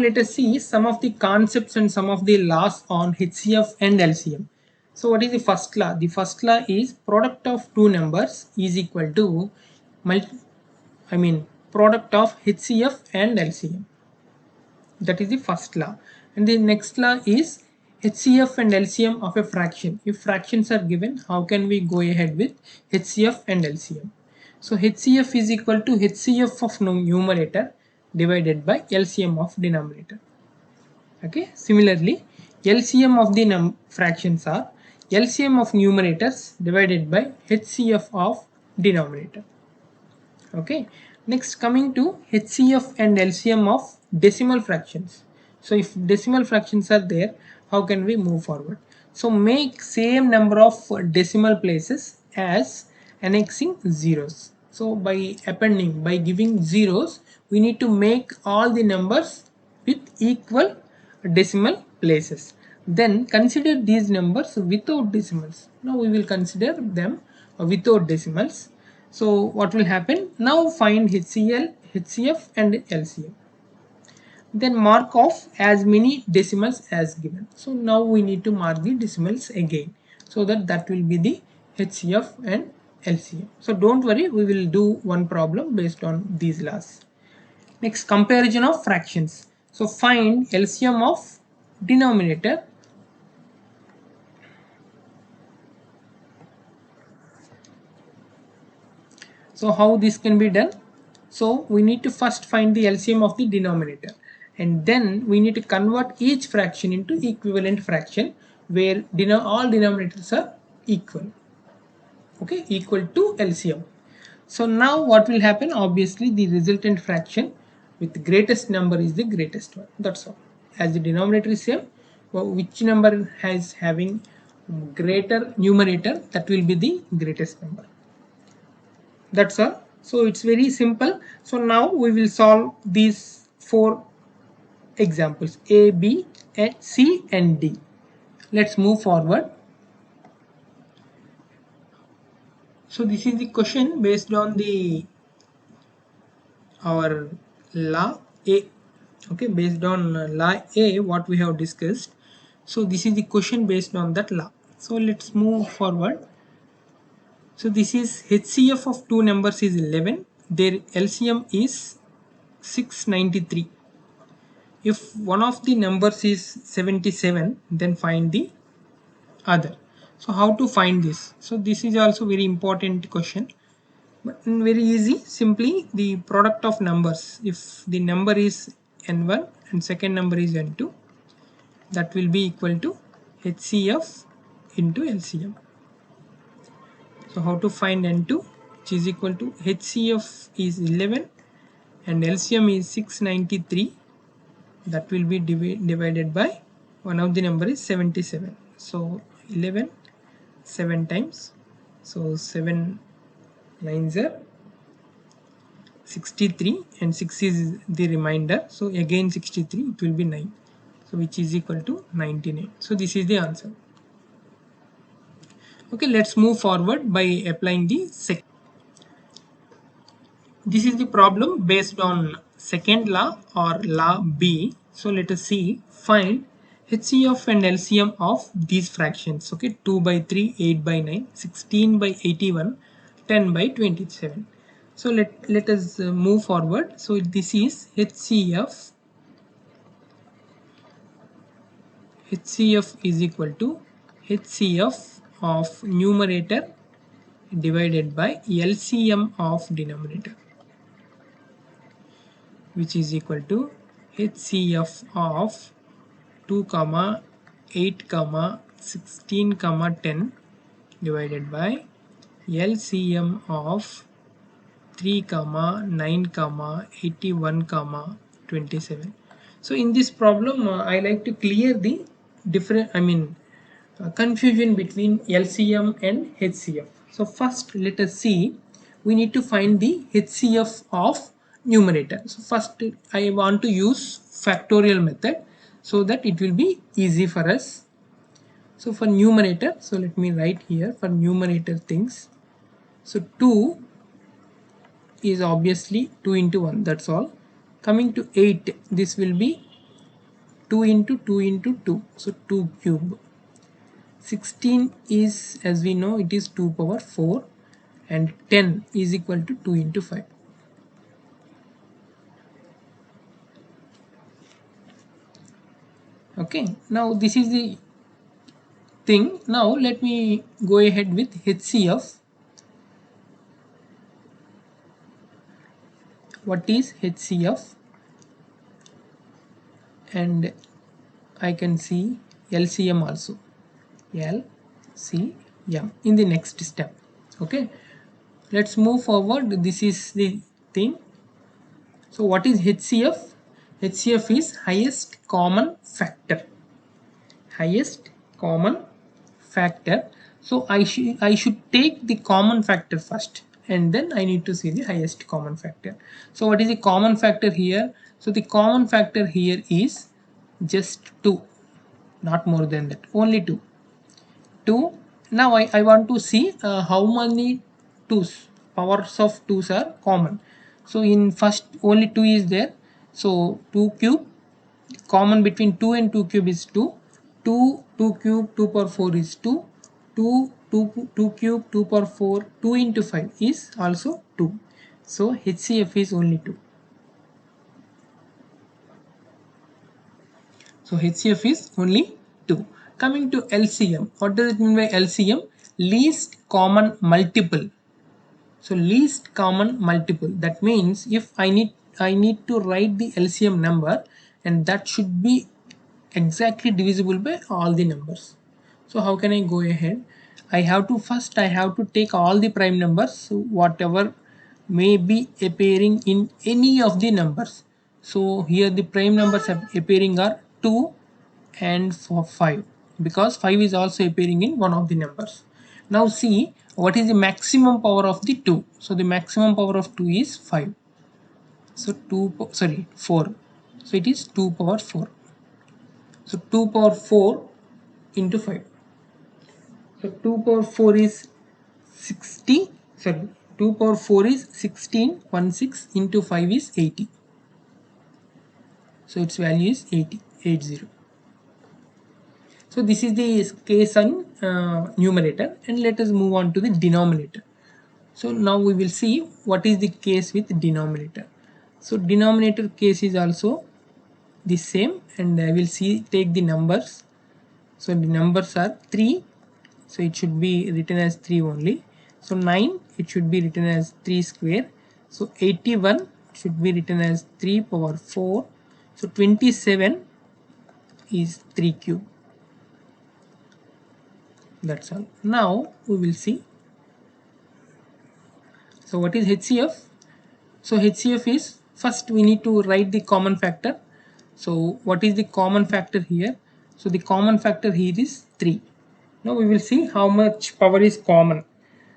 let us see some of the concepts and some of the laws on HCF and LCM. So what is the first law? The first law is product of two numbers is equal to product of HCF and LCM. That is the first law. And the next law is HCF and LCM of a fraction. If fractions are given, how can we go ahead with HCF and LCM? So HCF is equal to HCF of numerator divided by LCM of denominator. Okay, similarly LCM of the fractions are LCM of numerators divided by HCF of denominator. Okay, next coming to HCF and LCM of decimal fractions. So if decimal fractions are there, how can we move forward? So make same number of decimal places as annexing zeros. So by appending, by giving zeros, we need to make all the numbers with equal decimal places. Then consider these numbers without decimals. Now we will consider them without decimals. So what will happen? Now find HCL, HCF and LCM. Then mark off as many decimals as given. So now we need to mark the decimals again, so that will be the HCF and LCM. So don't worry, we will do one problem based on these laws. Next, comparison of fractions. So find LCM of denominator. So how this can be done? So we need to first find the LCM of the denominator, and then we need to convert each fraction into equivalent fraction where all denominators are equal. Okay, equal to LCM. So now what will happen? Obviously the resultant fraction with the greatest number is the greatest one. That's all. As the denominator is same, which number has having greater numerator, that will be the greatest number. That's all. So it's very simple. So now we will solve these four examples: A, B, and C and D. Let's move forward. So this is the question based on the our law A. Okay, based on law A, what we have discussed. So this is the question based on that law. So let's move forward. So this is HCF of two numbers is 11. Their LCM is 693. If one of the numbers is 77, then find the other. So how to find this? So this is also very important question, but very easy. Simply the product of numbers. If the number is n1 and second number is n2, that will be equal to HCF into LCM. So how to find n2, which is equal to HCF is 11 and LCM is 693. That will be divided by one of the number is 77. So 11 7 times. So 7 9s are 63 and 6 is the remainder. So again 63, it will be 9. So which is equal to 99. So this is the answer. Okay, let's move forward by applying the second. This is the problem based on second law or law B. So let us see. Find HCF and LCM of these fractions. Okay, 2 by 3, 8 by 9, 16 by 81, 10 by 27. So let us move forward. So this is HCF. HCF is equal to HCF of numerator divided by LCM of denominator, which is equal to HCF of 2, 8, 16, 10 divided by LCM of 3, 9, 81, 27. So in this problem, I like to clear the confusion between LCM and HCF. So first let us see, we need to find the HCF of numerator. So first I want to use factorial method so that it will be easy for us. So for numerator, so let me write here for numerator things. So 2 is obviously 2 into 1, that's all. Coming to 8, this will be 2 into 2 into 2, so 2 cube. 16 is, as we know, it is 2 power 4, and 10 is equal to 2 into 5. Okay, now this is the thing. Now let me go ahead with HCF. What is HCF? And I can see LCM also. LCM in the next step. Okay, let's move forward. This is the thing. So what is HCF? HCF is highest common factor. Highest common factor. So I should take the common factor first, and then I need to see the highest common factor. So what is the common factor here? So the common factor here is just 2, not more than that, only 2. 2. Now I want to see how many 2's, powers of 2's are common. So in first only 2 is there, so 2 cube, common between 2 and 2 cube is 2. 2 cube 2 power 4 is 2. 2 cube 2 power 4, 2 into 5 is also 2. So HCF is only 2. So HCF is only 2. Coming to LCM, what does it mean by LCM? Least common multiple. So least common multiple, that means if I need to write the LCM number, and that should be exactly divisible by all the numbers. So how can I go ahead? I have to take all the prime numbers, so whatever may be appearing in any of the numbers. So here the prime numbers appearing are 2 and 5, because 5 is also appearing in one of the numbers. Now see what is the maximum power of the 2. So the maximum power of 2 is 5. So 4. So it is 2 power 4. So 2 power 4 into 5. So 2 power 4 is 60. Sorry, 2 power 4 is 16. 16 into 5 is 80. So its value is 80. So this is the case on numerator, and let us move on to the denominator. So now we will see what is the case with denominator. So denominator case is also the same, and I will take the numbers. So the numbers are 3, so it should be written as 3 only. So 9, it should be written as 3 square. So 81 should be written as 3 power 4. So 27 is 3 cube. That's all. Now we will see. So what is HCF? So HCF is, first we need to write the common factor. So what is the common factor here? So the common factor here is 3. Now we will see how much power is common.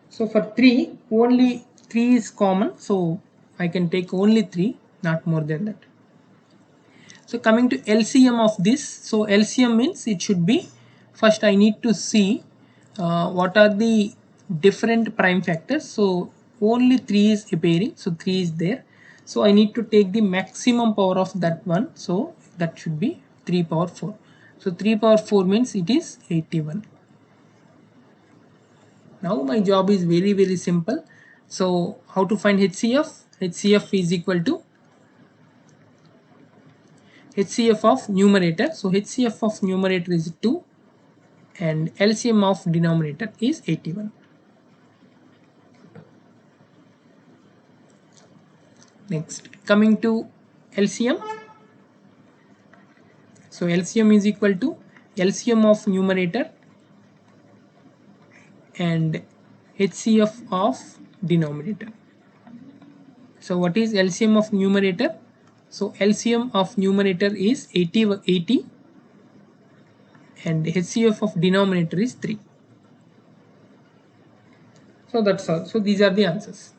So for 3, only 3 is common, so I can take only 3, not more than that. So coming to LCM of this, so LCM means it should be, first I need to see what are the different prime factors. So only 3 is appearing, so 3 is there. So I need to take the maximum power of that one, so that should be 3 power 4. So 3 power 4 means it is 81. Now my job is very simple. So how to find HCF? HCF is equal to HCF of numerator. So HCF of numerator is 2 and LCM of denominator is 81. Next, coming to LCM. So LCM is equal to LCM of numerator and HCF of denominator. So what is LCM of numerator? So LCM of numerator is 80 and HCF of denominator is 3. So that's all. So these are the answers.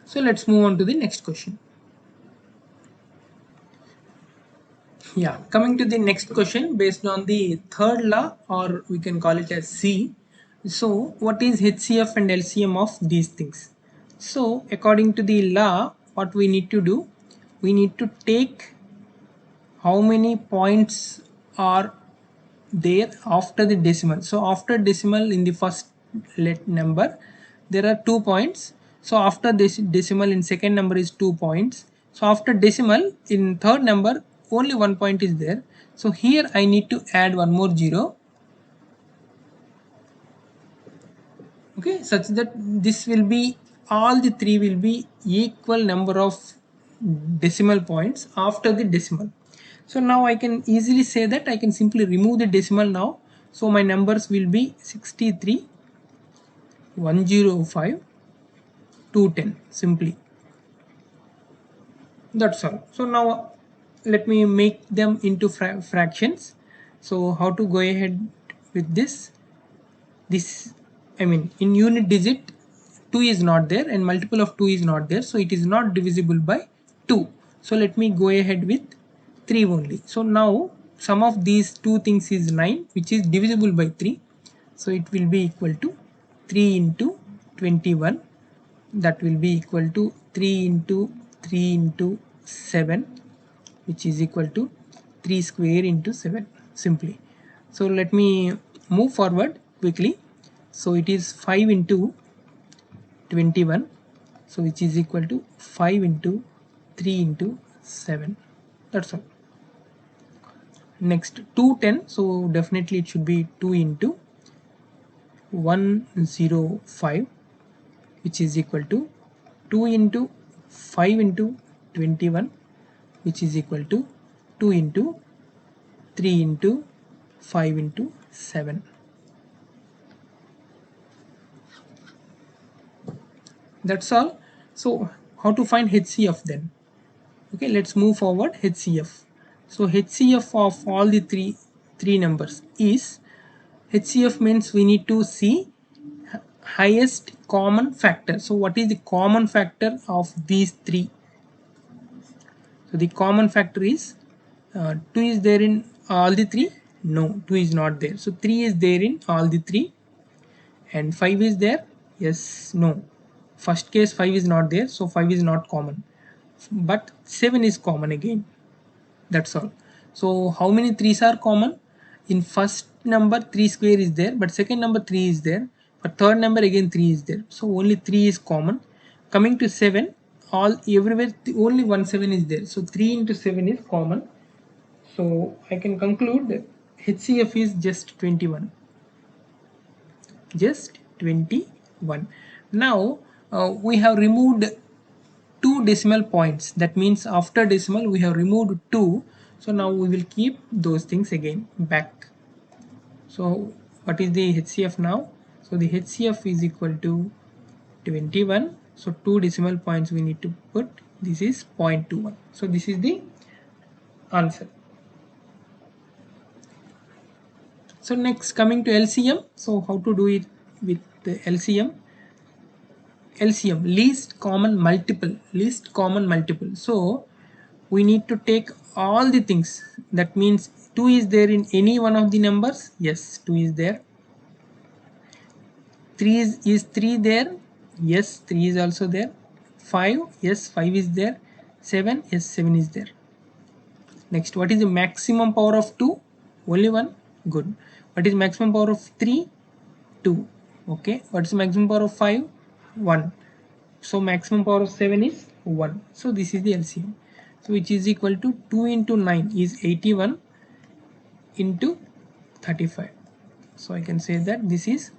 So let's move on to the next question. Yeah, coming to the next question based on the third law, or we can call it as C. So what is HCF and LCM of these things? So according to the law, what we need to do, we need to take how many points are there after the decimal. So after decimal in the first let number there are 2 points. So after this decimal in second number is 2 points. So after decimal in third number only 1 point is there. So here I need to add one more 0, okay, such that this will be, all the three will be equal number of decimal points after the decimal. So now I can easily say that I can simply remove the decimal now. So my numbers will be 63, 105, 210 simply. That's all. So now let me make them into fractions. So how to go ahead with this? This, I mean, in unit digit 2 is not there and multiple of 2 is not there, so it is not divisible by 2. So let me go ahead with 3 only. So now sum of these two things is 9, which is divisible by 3. So it will be equal to 3 into 21, that will be equal to 3 into 3 into 7, which is equal to 3 square into 7 simply. So let me move forward quickly. So it is 5 into 21, so which is equal to 5 into 3 into 7. That's all. Next 210, so definitely it should be 2 into 105, which is equal to 2 into 5 into 21, which is equal to 2 into 3 into 5 into 7. That's all. So how to find HCF then? Okay, let's move forward. HCF. So HCF of all the three numbers is, HCF means we need to see highest common factor. So what is the common factor of these three? So the common factor is 2 is there in all the three? No, 2 is not there. So 3 is there in all the three, and 5 is there? Yes, no. First case 5 is not there, so 5 is not common. But 7 is common again. That's all. So how many 3's are common? In first number 3 square is there, but second number 3 is there, but third number again 3 is there. So only 3 is common. Coming to 7, all everywhere only 1 7 is there. So 3 into 7 is common. So I can conclude that HCF is just 21. Just 21. Now we have removed 2 decimal points. That means after decimal we have removed 2. So now we will keep those things again back. So what is the HCF now? So the HCF is equal to 21. So 2 decimal points we need to put. This is 0.21. So this is the answer. So next, coming to LCM. So how to do it with the LCM? LCM, least common multiple. Least common multiple. So we need to take all the things. That means 2 is there in any one of the numbers. Yes, 2 is there. 3 is 3 there? Yes, 3 is also there. 5, yes, 5 is there. 7, yes, 7 is there. Next, what is the maximum power of 2? Only 1. Good. What is maximum power of 3? 2. Okay. What is maximum power of 5? 1. So maximum power of 7 is 1. So this is the LCM. So which is equal to 2 into 9 is 81 into 35. So I can say that this is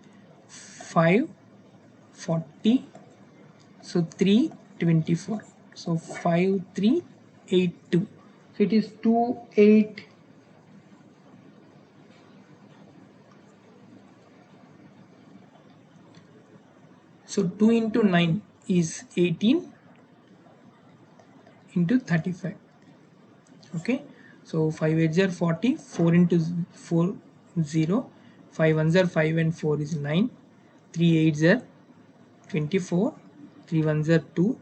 540. So 324. So 5382. So it is 28. So 2 into 9 is 18 into 35. Okay. So 5 8s are 40. 4 into 4 0. 5 1s are 5 and 4 is 9. 3 8s are 24. 3 1s are 2.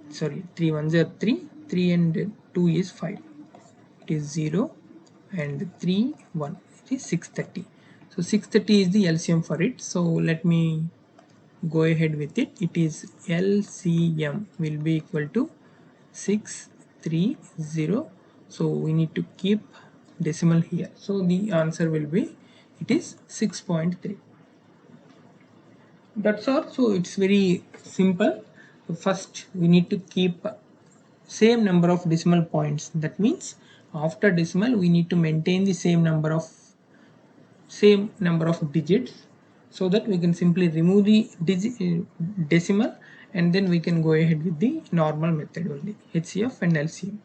Sorry, 3 1s are 3. 3 and 2 is 5. It is 0 and 3 1. It is 630. So 630 is the LCM for it. So let me go ahead with it. It is LCM will be equal to 630 so we need to keep decimal here. So the answer will be, it is 6.3. That's all. So it's very simple. First we need to keep same number of decimal points. That means after decimal we need to maintain the same number of digits, so that we can simply remove the decimal, and then we can go ahead with the normal method only, HCF and LCM.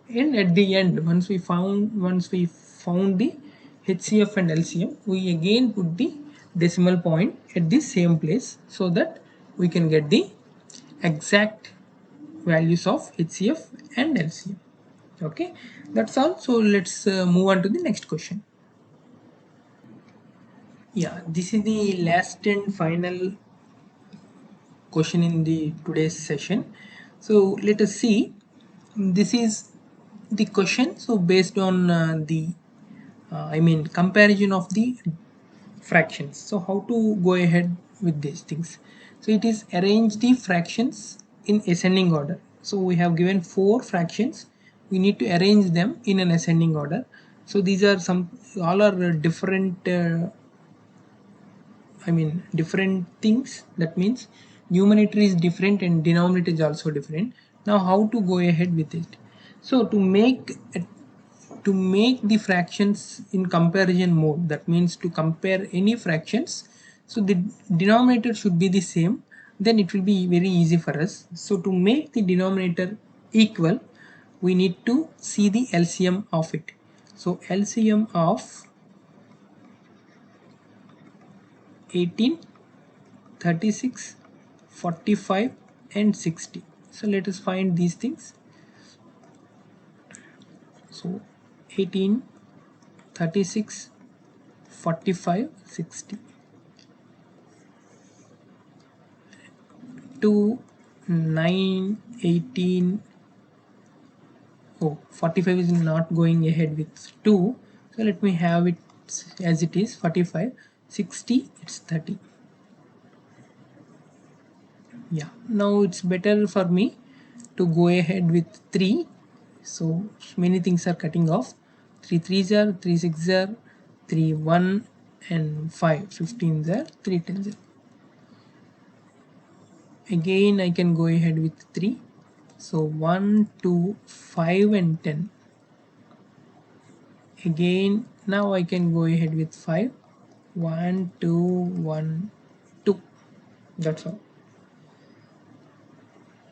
And at the end, once we found the HCF and LCM, we again put the decimal point at the same place, so that we can get the exact values of HCF and LCM. Okay, that's all. So let's move on to the next question. Yeah, this is the last and final question in the today's session. So let us see. This is the question. So based on comparison of the fractions. So how to go ahead with these things? So it is arrange the fractions in ascending order. So we have given 4 fractions. We need to arrange them in an ascending order. So these are all are different. Different things. That means numerator is different and denominator is also different. Now how to go ahead with it? So to make the fractions in comparison mode, that means to compare any fractions, so the denominator should be the same, then it will be very easy for us. So to make the denominator equal, we need to see the LCM of it. So LCM of 18, 36, 45 and 60. So let us find these things. So 18, 36, 45, 60. 2, 9, 18. Oh, 45 is not going ahead with 2. So let me have it as it is, 45, 60, it's 30. Yeah, now it's better for me to go ahead with 3. So many things are cutting off. 3 3s are, 3 6s are, 3 1 and 5 15s are, 3 10s are. Again I can go ahead with 3. So 1 2 5 and 10. Again now I can go ahead with 5. 1 2 1 2. That's all.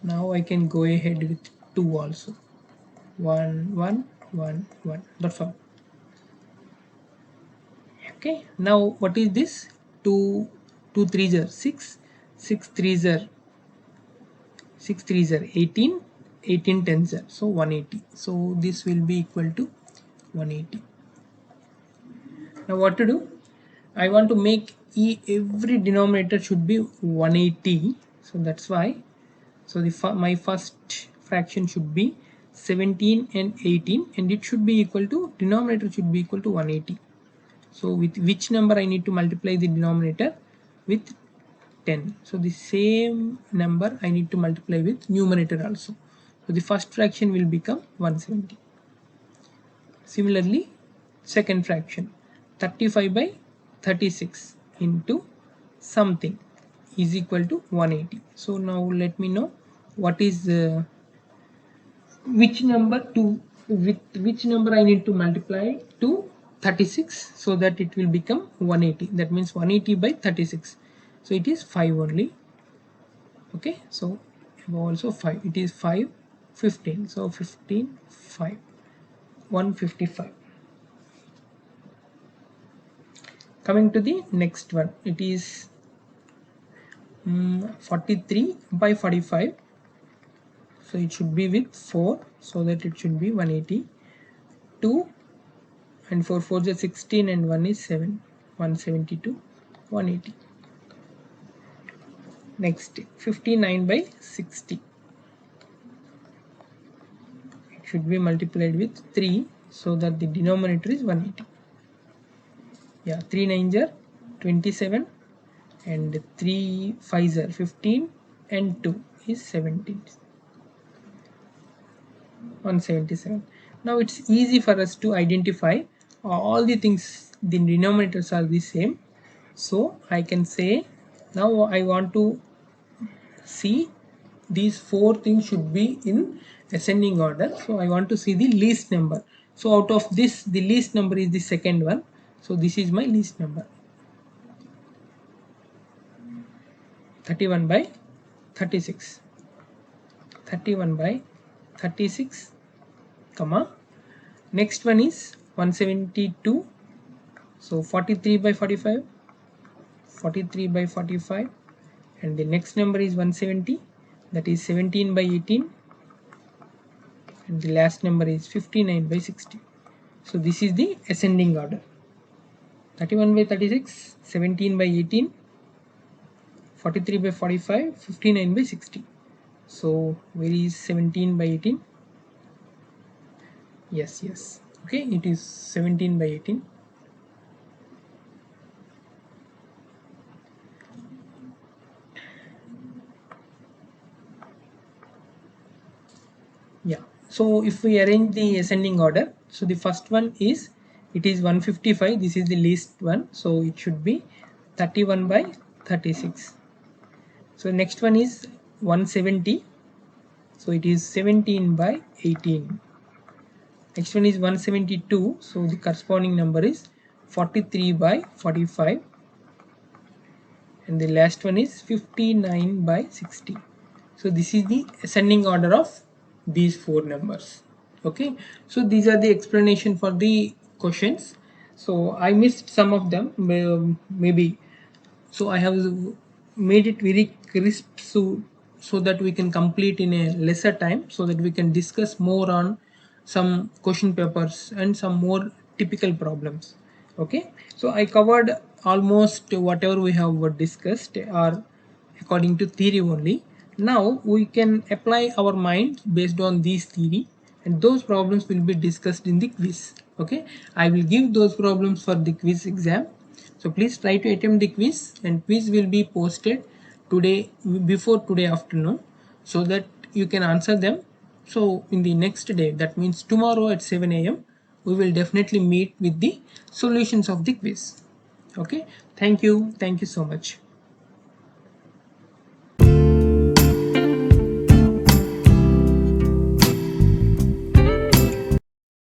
Now I can go ahead with 2 also. 1 1 1 1. That's all. Okay, now what is this? 2 2 3s are 6, 6 3s are 6 3s are 18, 18 10s are, so 180. So this will be equal to 180. Now what to do? I want to make every denominator should be 180. So that's why. So my first fraction should be 17 and 18, and it should be equal to, denominator should be equal to 180. So with which number I need to multiply the denominator? With 10. So the same number I need to multiply with numerator also. So the first fraction will become 170. Similarly, second fraction, 35 by 36 into something is equal to 180. So now let me know what is which number to, with which number I need to multiply to 36, so that it will become 180. That means 180 by 36. So it is 5 only. Okay, so also 5, it is 5 15. So 15 5, 155. Coming to the next one, it is 43 by 45. So it should be with 4, so that it should be 180. 2 and 4 4 is 16 and 1 is 7, 172, 180. Next, 59 by 60. It should be multiplied with 3, so that the denominator is 180. Yeah, 3 9s are 27 and 3 5s are 15 and 2 is 17, 177. Now it's easy for us to identify all the things, the denominators are the same. So I can say now I want to see these four things should be in ascending order. So I want to see the least number. So out of this, the least number is the second one. So this is my least number, 31 by 36. 31 by 36, comma. Next one is 172. So 43 by 45, 43 by 45, and the next number is 170, that is 17 by 18, and the last number is 59 by 60. So this is the ascending order: 31 by 36, 17 by 18, 43 by 45, 59 by 60. So where is 17 by 18? Yes, okay, it is 17 by 18. Yeah, so if we arrange the ascending order, so the first one is, it is 155, this is the least one, so it should be 31 by 36. So next one is 170, so it is 17 by 18. Next one is 172, so the corresponding number is 43 by 45, and the last one is 59 by 60. So this is the ascending order of these four numbers. Okay, so these are the explanation for the questions. So I missed some of them, maybe, so I have made it very crisp, so that we can complete in a lesser time, so that we can discuss more on some question papers and some more typical problems. Okay, so I covered almost whatever we have discussed are according to theory only. Now we can apply our mind based on these theory, and those problems will be discussed in the quiz. Okay, I will give those problems for the quiz exam. So please try to attempt the quiz, and quiz will be posted today, before today afternoon, so that you can answer them. So in the next day, that means tomorrow at 7 a.m, we will definitely meet with the solutions of the quiz. Okay, thank you so much.